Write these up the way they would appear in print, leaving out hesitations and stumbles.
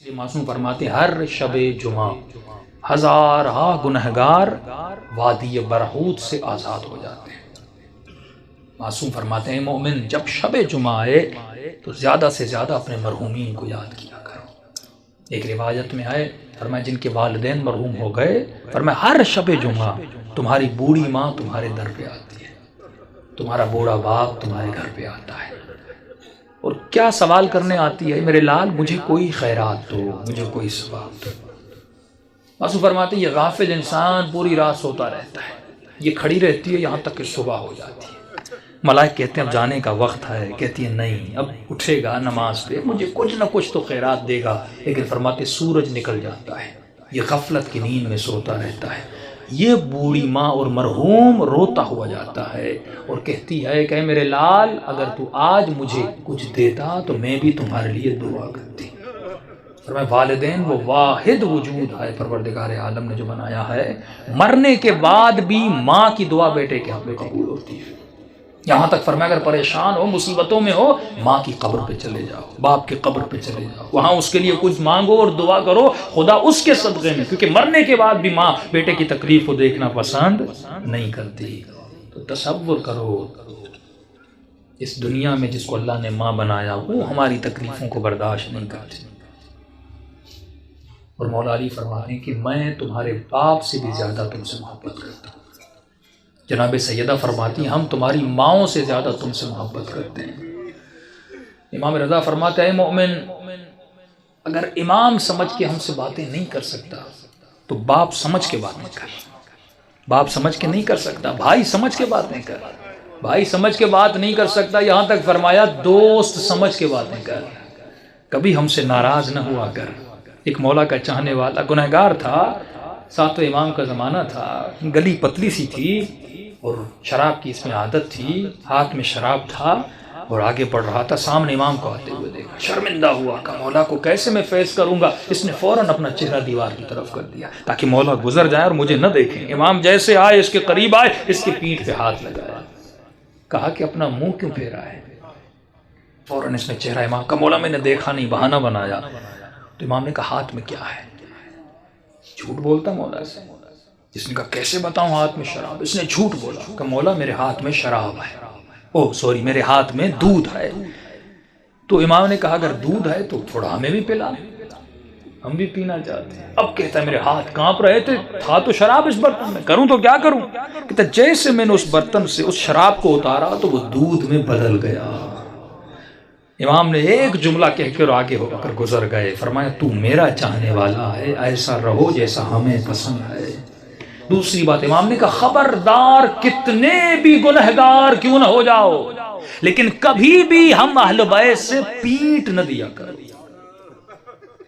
یہ معصوم فرماتے ہیں ہر شب جمعہ ہزارہ گنہگار وادی برہوت سے آزاد ہو جاتے ہیں۔ معصوم فرماتے ہیں مومن جب شب جمعہ آئے تو زیادہ سے زیادہ اپنے مرحومین کو یاد کیا کرو۔ ایک روایت میں آئے فرمایا جن کے والدین مرحوم ہو گئے، فرمایا ہر شب جمعہ تمہاری بوڑھی ماں تمہارے در پہ آتی ہے، تمہارا بوڑھا باپ تمہارے گھر پہ آتا ہے اور کیا سوال کرنے آتی ہے، میرے لال مجھے کوئی خیرات دو، مجھے کوئی ثواب دو۔ معصوم فرماتے ہیں یہ غافل انسان پوری رات سوتا رہتا ہے، یہ کھڑی رہتی ہے یہاں تک کہ صبح ہو جاتی ہے۔ ملائک کہتے ہیں اب جانے کا وقت ہے، کہتی ہے نہیں اب اٹھے گا نماز پہ، مجھے کچھ نہ کچھ تو خیرات دے گا، لیکن فرماتے سورج نکل جاتا ہے، یہ غفلت کی نیند میں سوتا رہتا ہے۔ یہ بوڑھی ماں اور مرحوم روتا ہوا جاتا ہے اور کہتی ہے کہ میرے لال اگر تو آج مجھے کچھ دیتا تو میں بھی تمہارے لیے دعا کرتی۔ فرمایا والدین وہ واحد وجود ہے پروردگار عالم نے جو بنایا ہے، مرنے کے بعد بھی ماں کی دعا بیٹے کے حق میں قبول ہوتی ہے۔ یہاں تک فرمایا اگر پریشان ہو مصیبتوں میں ہو ماں کی قبر پہ چلے جاؤ، باپ کی قبر پہ چلے جاؤ، وہاں اس کے لیے کچھ مانگو اور دعا کرو، خدا اس کے صدقے میں، کیونکہ مرنے کے بعد بھی ماں بیٹے کی تکلیف کو دیکھنا پسند نہیں کرتی۔ تو تصور کرو اس دنیا میں جس کو اللہ نے ماں بنایا وہ ہماری تکلیفوں کو برداشت نہیں کرتی، اور مولا علی فرماتے ہیں کہ میں تمہارے باپ سے بھی زیادہ تم سے محبت کرتا ہوں۔ جناب سیدہ فرماتی ہیں ہم تمہاری ماؤں سے زیادہ تم سے محبت کرتے ہیں۔ امام رضا فرماتے ہیں مومن اگر امام سمجھ کے ہم سے باتیں نہیں کر سکتا تو باپ سمجھ کے باتیں کر، باپ سمجھ کے نہیں کر سکتا، بھائی سمجھ کے باتیں کر، بھائی سمجھ کے بات نہیں کر سکتا، یہاں تک فرمایا دوست سمجھ کے باتیں کر، کبھی ہم سے ناراض نہ ہوا کر۔ ایک مولا کا چاہنے والا گنہگار تھا، ساتھ امام کا زمانہ تھا، گلی پتلی سی تھی اور شراب کی اس میں عادت تھی، ہاتھ میں شراب تھا اور آگے بڑھ رہا تھا، سامنے امام کو آتے ہوئے دیکھا، شرمندہ ہوا کہ مولا کو کیسے میں فیس کروں گا، اس نے فوراً اپنا چہرہ دیوار کی طرف کر دیا تاکہ مولا گزر جائے اور مجھے نہ دیکھیں۔ امام جیسے آئے اس کے قریب آئے، اس کی پیٹھ پہ ہاتھ لگایا، کہا کہ اپنا منہ کیوں پھیرا ہے؟ فوراً اس نے چہرہ امام کا مولا میں نے دیکھا نہیں، بہانہ بنایا۔ تو امام نے کہا ہاتھ میں کیا ہے؟ جھوٹ بولتا مولا سے؟ اس نے کہا کیسے بتاؤں ہاتھ میں شراب؟ اس نے جھوٹ بولا کہ مولا میرے ہاتھ میں شراب ہے، میرے ہاتھ میں دودھ ہے۔ تو امام نے کہا اگر دودھ ہے تو تھوڑا ہمیں بھی پلا، ہم بھی پینا چاہتے ہیں۔ اب کہتا ہے میرے ہاتھ کانپ رہے تھے، تھا تو شراب اس برتن میں، کروں تو کیا کروں؟ کہتا جیسے میں نے اس برتن سے اس شراب کو اتارا تو وہ دودھ میں بدل گیا۔ امام نے ایک جملہ کہہ کر آگے ہو کر گزر گئے، فرمایا تو میرا چاہنے والا ہے، ایسا رہو جیسا ہمیں پسند ہے۔ دوسری بات امام نے کہا خبردار کتنے بھی گنہگار کیوں نہ ہو جاؤ لیکن کبھی بھی ہم اہل بیت سے پیٹ نہ دیا کرو۔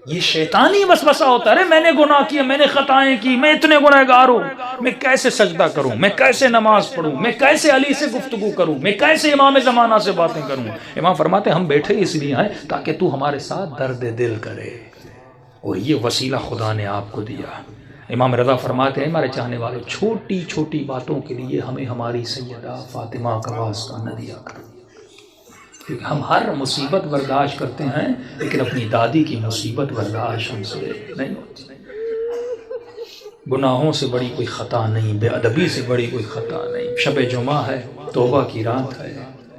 یہ شیطانی وسوسہ ہوتا ہے، میں نے گناہ کیا، میں نے خطائیں کی، میں اتنے گنہگار ہوں، میں کیسے سجدہ کروں، میں کیسے نماز پڑھوں، میں کیسے علی سے گفتگو کروں، میں کیسے امام زمانہ سے باتیں کروں۔ امام فرماتے ہیں ہم بیٹھے اس لیے ہیں تاکہ تو ہمارے ساتھ درد دل کرے، اور یہ وسیلہ خدا نے آپ کو دیا۔ امام رضا فرماتے ہیں ہمارے چاہنے والے چھوٹی چھوٹی باتوں کے لیے ہمیں ہماری سیدہ فاطمہ کا واسطہ نہ دیا کرو، کیونکہ ہم ہر مصیبت برداشت کرتے ہیں لیکن اپنی دادی کی مصیبت برداشت ہم سے نہیں ہوتی۔ گناہوں سے بڑی کوئی خطا نہیں، بے ادبی سے بڑی کوئی خطا نہیں۔ شب جمعہ ہے، توبہ کی رات ہے،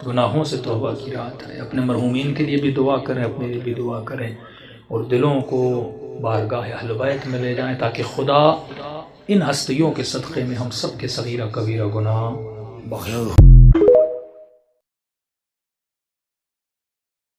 گناہوں سے توبہ کی رات ہے۔ اپنے مرحومین کے لیے بھی دعا کریں، اپنے لیے بھی دعا کریں، اور دلوں کو بارگاہ اہل بیت میں لے جائیں تاکہ خدا ان ہستیوں کے صدقے میں ہم سب کے صغیرہ کبیرہ گناہ بخشے۔